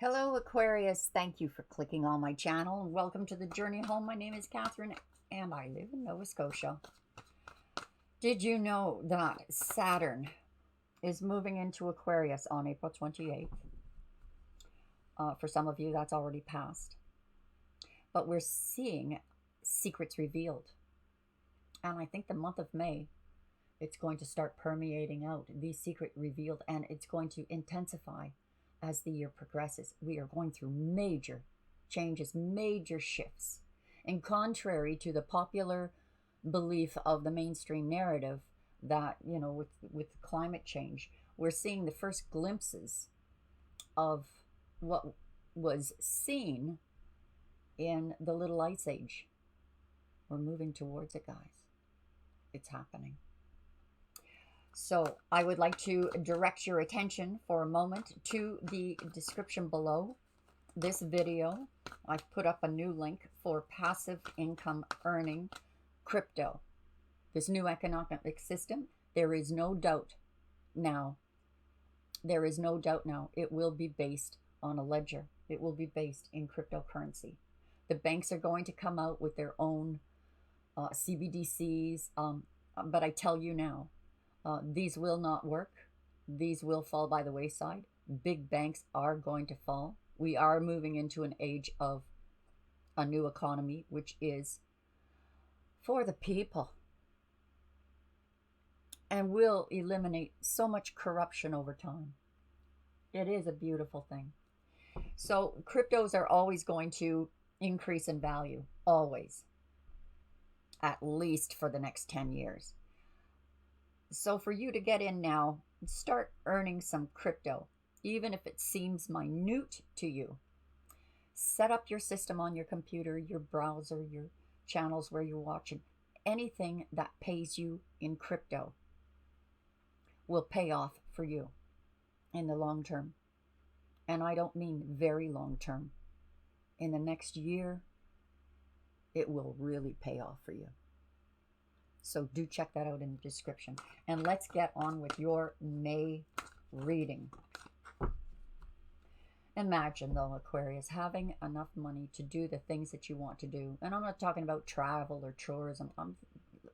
Hello, Aquarius. Thank you for clicking on my channel and welcome to the journey home. My name is Catherine and I live in Nova Scotia. Did you know that Saturn is moving into Aquarius on April 28th? For some of you, that's already passed. But we're seeing secrets revealed. And I think the month of May, it's going to start permeating out these secrets revealed, and it's going to intensify as the year progresses. We are going through major changes, major shifts. And contrary to the popular belief of the mainstream narrative that, with climate change, we're seeing the first glimpses of what was seen in the Little Ice Age. We're moving towards it, guys. It's happening. So I would like to direct your attention for a moment to the description below this video. I've put up a new link for passive income earning crypto. This new economic system, there is no doubt now. There is no doubt now it will be based on a ledger. It will be based in cryptocurrency. The banks are going to come out with their own CBDCs, but I tell you now, these will not work. These will fall by the wayside. Big banks are going to fall. We are moving into an age of a new economy, which is for the people, and will eliminate so much corruption over time. It is a beautiful thing. So cryptos are always going to increase in value, always, at least for the next 10 years. So for you to get in now, start earning some crypto, even if it seems minute to you. Set up your system on your computer, your browser, your channels where you're watching. Anything that pays you in crypto will pay off for you in the long term. And I don't mean very long term. In the next year, it will really pay off for you. So do check that out in the description. And let's get on with your May reading. Imagine, though, Aquarius, having enough money to do the things that you want to do. And I'm not talking about travel or tourism.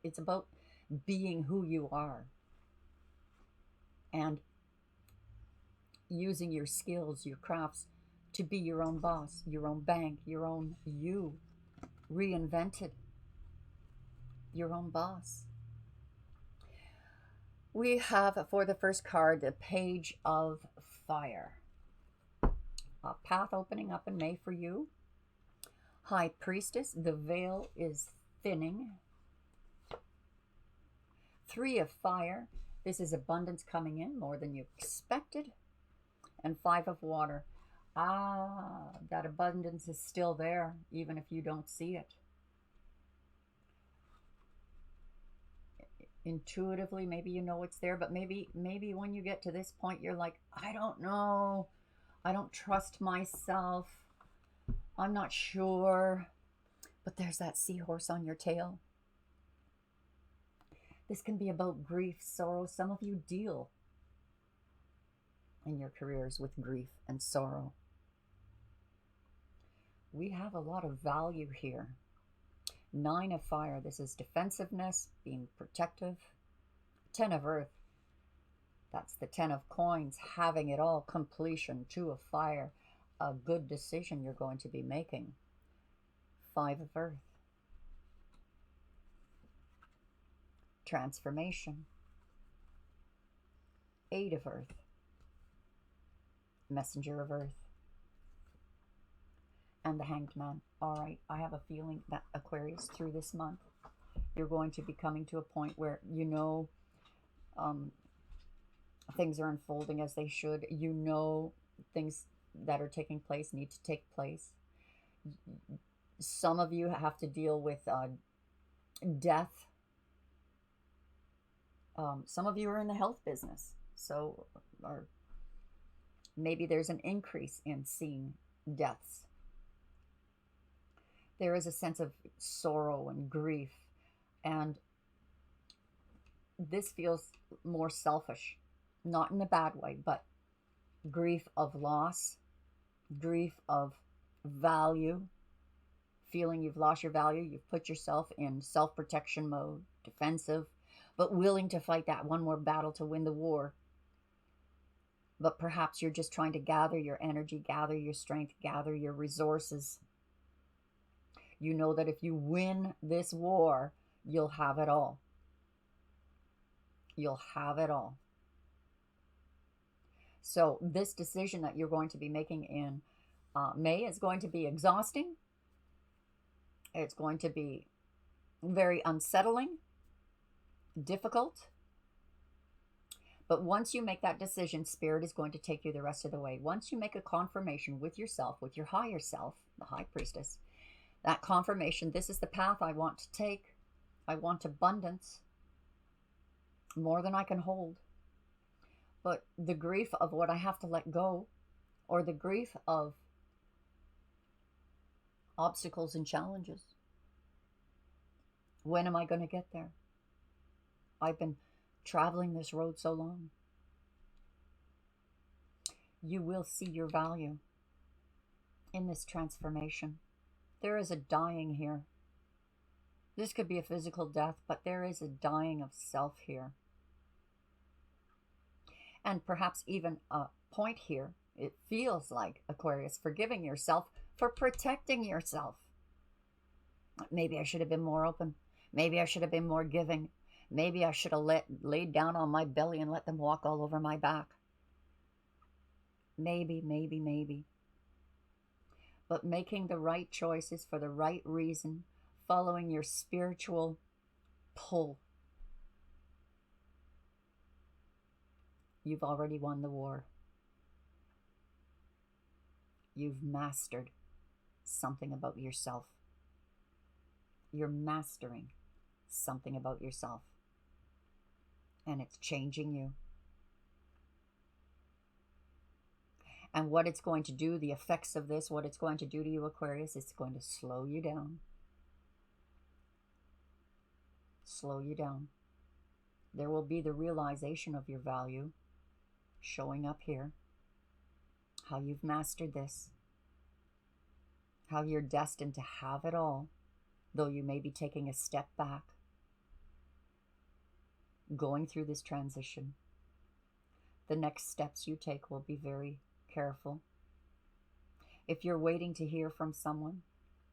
It's about being who you are. And using your skills, your crafts, to be your own boss, your own bank, your own you. Reinvented. Your own boss. We have for the first card the Page of Fire. A path opening up in May for you. High Priestess, the veil is thinning. Three of Fire, this is abundance coming in, more than you expected. And Five of Water, that abundance is still there, even if you don't see it. Intuitively, maybe you know it's there, but maybe when you get to this point, you're like, I don't know, I don't trust myself, I'm not sure. But there's that seahorse on your tail. This can be about grief, sorrow. Some of you deal in your careers with grief and sorrow. We have a lot of value here. Nine of Fire, this is defensiveness, being protective. 10 of Earth, that's the 10 of Coins, having it all, completion. 2 of Fire, a good decision you're going to be making. 5 of Earth, transformation. 8 of Earth, Messenger of Earth. And the Hanged Man. All right, I have a feeling that Aquarius, through this month, you're going to be coming to a point where things are unfolding as they should. Things that are taking place need to take place. Some of you have to deal with death. Some of you are in the health business, or maybe there's an increase in seeing deaths. There is a sense of sorrow and grief, and this feels more selfish, not in a bad way, but grief of loss, grief of value, feeling you've lost your value. You've put yourself in self-protection mode, defensive, but willing to fight that one more battle to win the war. But perhaps you're just trying to gather your energy, gather your strength, gather your resources. You know that if you win this war, you'll have it all. You'll have it all. So this decision that you're going to be making in May is going to be exhausting. It's going to be very unsettling, difficult. But once you make that decision, Spirit is going to take you the rest of the way. Once you make a confirmation with yourself, with your higher self, the High Priestess, that confirmation, this is the path I want to take. I want abundance, more than I can hold. But the grief of what I have to let go, or the grief of obstacles and challenges. When am I going to get there? I've been traveling this road so long. You will see your value in this transformation. There is a dying here. This could be a physical death, but there is a dying of self here. And perhaps even a point here, it feels like, Aquarius, forgiving yourself for protecting yourself. Maybe I should have been more open. Maybe I should have been more giving. Maybe I should have laid down on my belly and let them walk all over my back. Maybe. But making the right choices for the right reason, following your spiritual pull. You've already won the war. You've mastered something about yourself. You're mastering something about yourself. And it's changing you. And what it's going to do, the effects of this, what it's going to do to you, Aquarius, it's going to slow you down. Slow you down. There will be the realization of your value showing up here. How you've mastered this. How you're destined to have it all, though you may be taking a step back. Going through this transition. The next steps you take will be very careful. If you're waiting to hear from someone,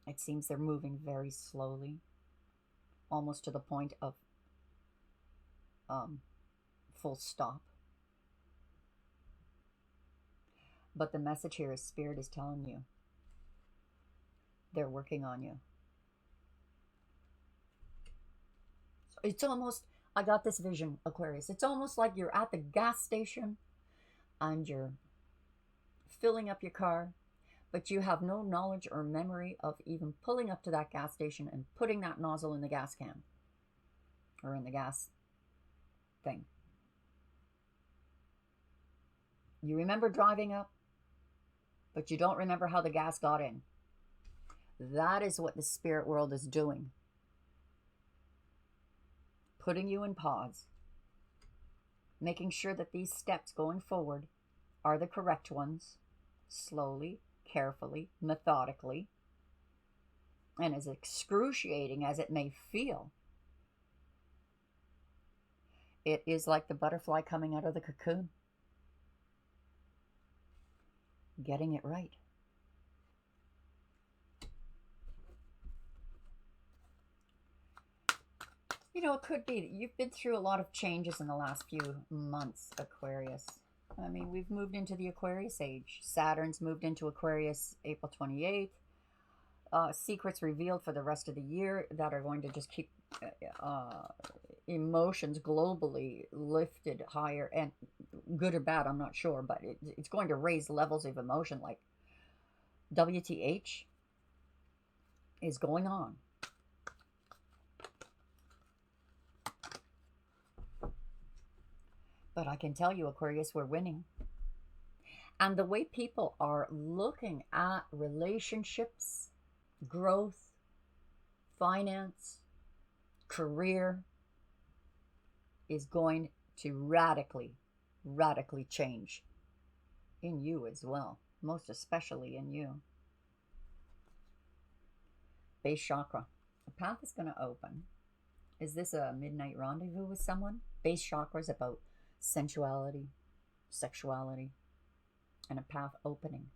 it seems they're moving very slowly, almost to the point of full stop. But the message here is Spirit is telling you they're working on you. It's almost, I got this vision, Aquarius. It's almost like you're at the gas station and you're filling up your car, but you have no knowledge or memory of even pulling up to that gas station and putting that nozzle in the gas can or in the gas thing. You remember driving up, but you don't remember how the gas got in. That is what the spirit world is doing. Putting you in pause. Making sure that these steps going forward are the correct ones. Slowly, carefully, methodically. And as excruciating as it may feel, it is like the butterfly coming out of the cocoon. Getting it right. You know, it could be that you've been through a lot of changes in the last few months, Aquarius. I mean, we've moved into the Aquarius age. Saturn's moved into Aquarius April 28th. Secrets revealed for the rest of the year that are going to just keep emotions globally lifted higher, and good or bad, I'm not sure, but it's going to raise levels of emotion like WTH is going on. But I can tell you, Aquarius, we're winning. And the way people are looking at relationships, growth, finance, career is going to radically change in you as well. most especially in you. Base chakra. The path is going to open. Is this a midnight rendezvous with someone? Base chakra is about sensuality, sexuality, and a path opening.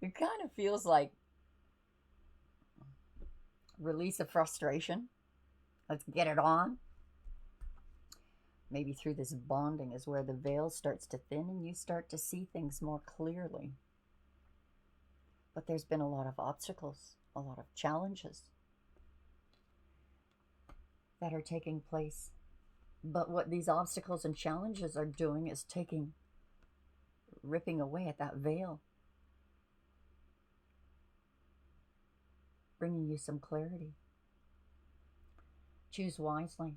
It kind of feels like release of frustration. Let's get it on. Maybe through this bonding is where the veil starts to thin and you start to see things more clearly. But there's been a lot of obstacles, a lot of challenges that are taking place. But what these obstacles and challenges are doing is ripping away at that veil, bringing you some clarity. Choose wisely.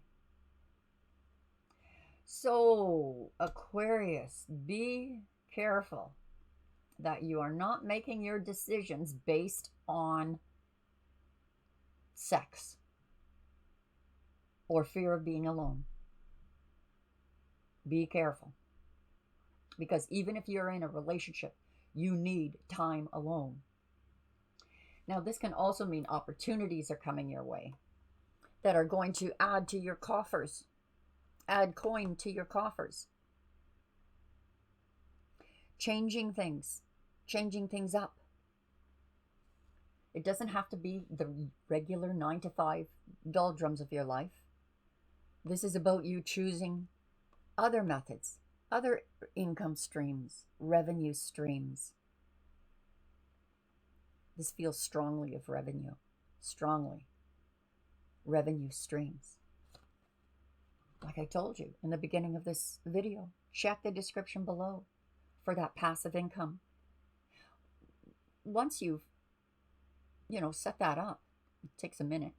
So, Aquarius, be careful that you are not making your decisions based on sex or fear of being alone. Be careful. Because even if you're in a relationship, you need time alone. Now, this can also mean opportunities are coming your way that are going to add to your coffers, add coin to your coffers. Changing things up. It doesn't have to be the regular 9 to 5 doldrums of your life. This is about you choosing other methods, other income streams, revenue streams. This feels strongly of revenue, strongly. Revenue streams. Like I told you in the beginning of this video, check the description below for that passive income. Once you've, set that up, it takes a minute,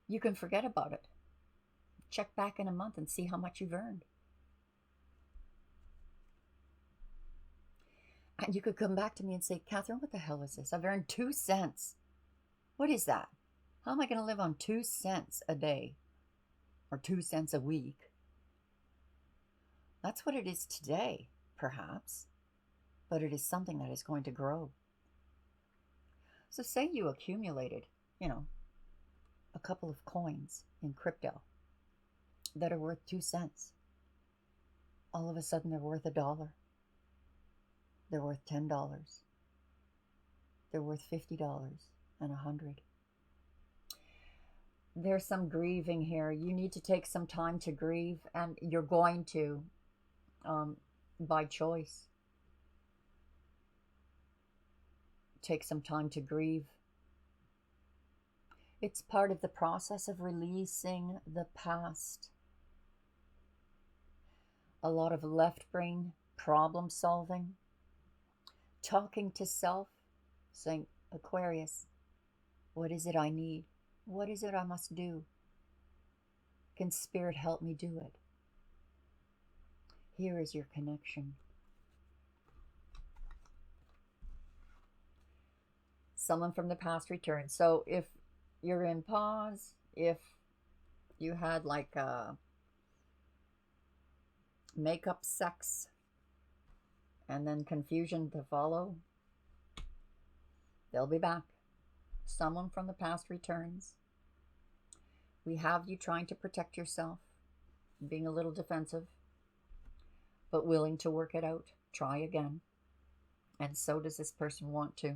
you can forget about it. Check back in a month and see how much you've earned. And you could come back to me and say, Catherine, what the hell is this? I've earned 2 cents. What is that? How am I going to live on 2 cents a day or 2 cents a week? That's what it is today, perhaps, but it is something that is going to grow. So say you accumulated, a couple of coins in crypto that are worth 2 cents. All of a sudden they're worth $1. They're worth $10. They're worth $50 and $100. There's some grieving here. You need to take some time to grieve, and you're going to, by choice, take some time to grieve. It's part of the process of releasing the past. A lot of left brain problem solving, talking to self, saying, Aquarius, what is it I need? What is it I must do? Can Spirit help me do it? Here is your connection. Someone from the past returns. So if you're in pause, if you had like a makeup sex and then confusion to follow, they'll be back. Someone from the past returns. We have you trying to protect yourself, being a little defensive, but willing to work it out. Try again. And so does this person want to.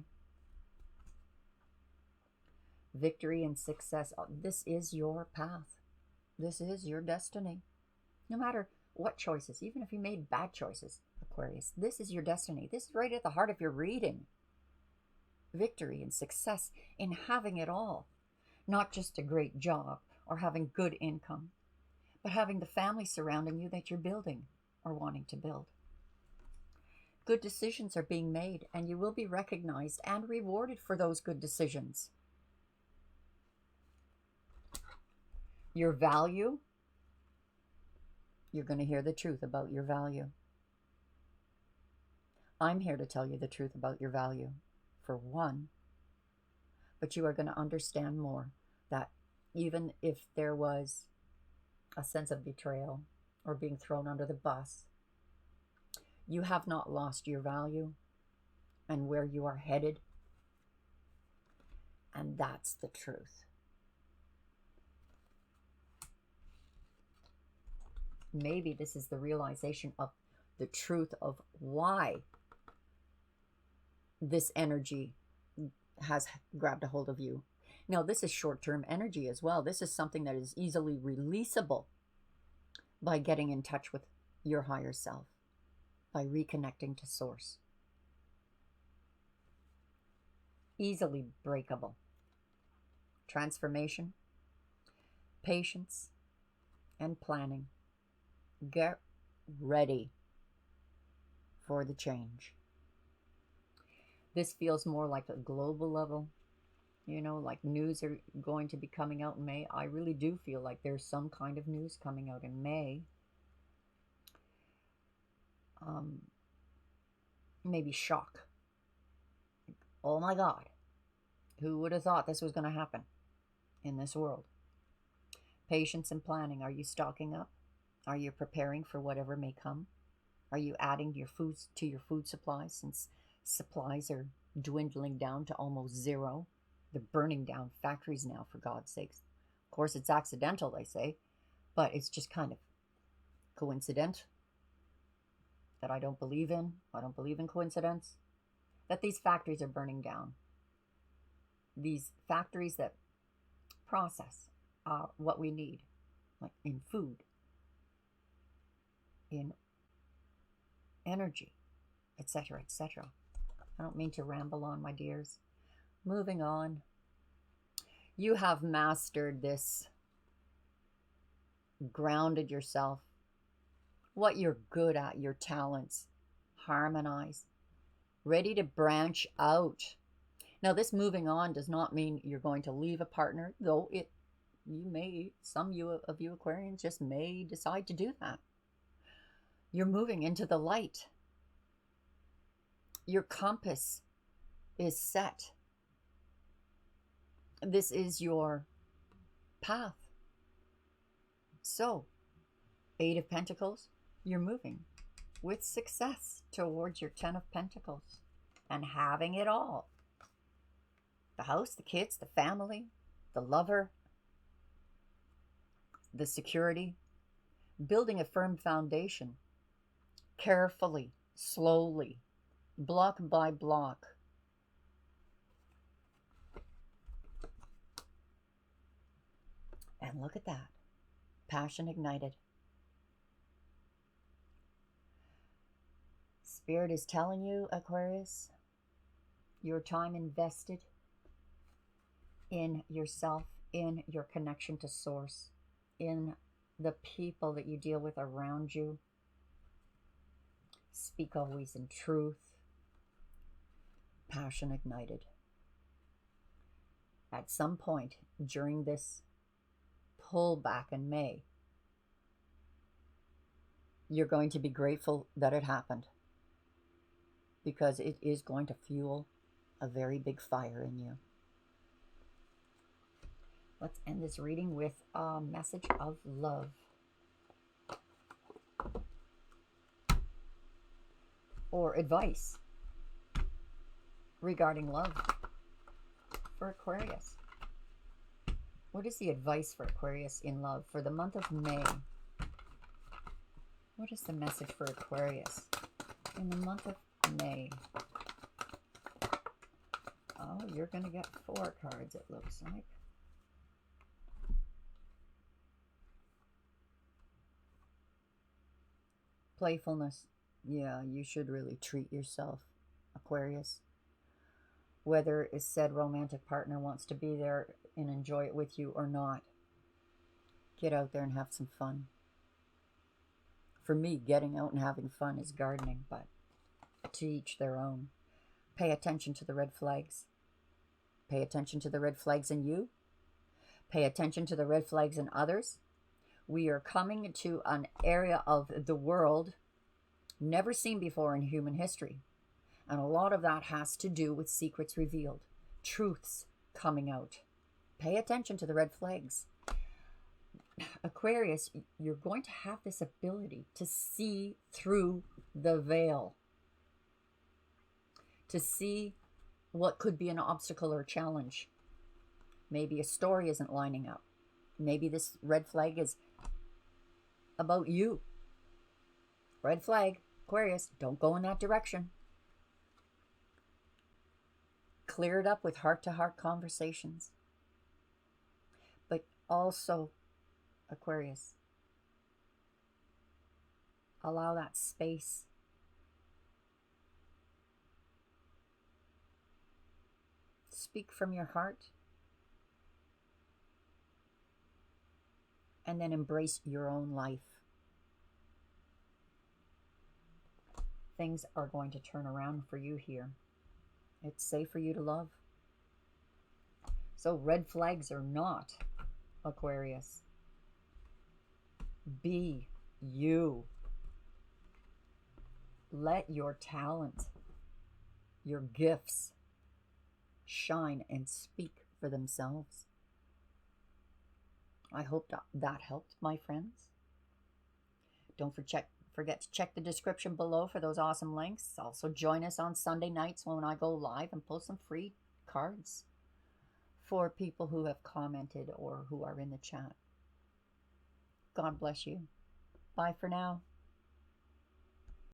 Victory and success. This is your path. This is your destiny. No matter what choices, even if you made bad choices, Aquarius, this is your destiny. This is right at the heart of your reading. Victory and success in having it all. Not just a great job or having good income, but having the family surrounding you that you're building or wanting to build. Good decisions are being made, and you will be recognized and rewarded for those good decisions. Your value, you're going to hear the truth about your value. I'm here to tell you the truth about your value, for one. But you are going to understand more that even if there was a sense of betrayal, or being thrown under the bus. You have not lost your value and where you are headed. And that's the truth. Maybe this is the realization of the truth of why this energy has grabbed a hold of you. Now, this is short-term energy as well. This is something that is easily releasable by getting in touch with your higher self, by reconnecting to source. Easily breakable. Transformation, patience, and planning. Get ready for the change. This feels more like a global level, you know, like news are going to be coming out in May. I really do feel like there's some kind of news coming out in May. Maybe shock. Oh my God, who would have thought this was going to happen in this world? Patience and planning. Are you stocking up? Are you preparing for whatever may come? Are you adding your foods to your food supplies, since supplies are dwindling down to almost zero? They're burning down factories now, for God's sakes. Of course, it's accidental, they say, but it's just kind of coincident that I don't believe in. I don't believe in coincidence. That these factories are burning down. These factories that process what we need, like in food, in energy, etc., etc. I don't mean to ramble on, my dears. Moving on. You have mastered this, grounded yourself, what you're good at, your talents, harmonize, ready to branch out. Now, this moving on does not mean you're going to leave a partner, though some of you Aquarians just may decide to do that. You're moving into the light. Your compass is set. This is your path. So, 8 of Pentacles, you're moving with success towards your 10 of Pentacles and having it all. The house, the kids, the family, the lover, the security, building a firm foundation, carefully, slowly, block by block. And look at that, passion ignited. Spirit is telling you, Aquarius, your time invested in yourself, in your connection to source, in the people that you deal with around you. Speak always in truth. Passion ignited. At some point during this pullback in May, you're going to be grateful that it happened, because it is going to fuel a very big fire in you. Let's end this reading with a message of love. Or advice regarding love for Aquarius. What is the advice for Aquarius in love for the month of May? What is the message for Aquarius in the month of May? Oh, you're going to get 4 cards, it looks like. Playfulness. Yeah, you should really treat yourself, Aquarius. Whether a said romantic partner wants to be there and enjoy it with you or not, get out there and have some fun. For me, getting out and having fun is gardening, but to each their own. Pay attention to the red flags. Pay attention to the red flags in you. Pay attention to the red flags in others. We are coming to an area of the world never seen before in human history. And a lot of that has to do with secrets revealed, truths coming out. Pay attention to the red flags. Aquarius, you're going to have this ability to see through the veil, to see what could be an obstacle or challenge. Maybe a story isn't lining up. Maybe this red flag is about you. Red flag, Aquarius, don't go in that direction. Clear it up with heart-to-heart conversations. But also, Aquarius, allow that space. Speak from your heart. And then embrace your own life. Things are going to turn around for you here. It's safe for you to love. So red flags or not, Aquarius, be you. Let your talent, your gifts shine and speak for themselves. I hope that helped, my friends. Don't forget to check the description below for those awesome links. Also join us on Sunday nights when I go live and post some free cards for people who have commented or who are in the chat. God bless you. Bye for now.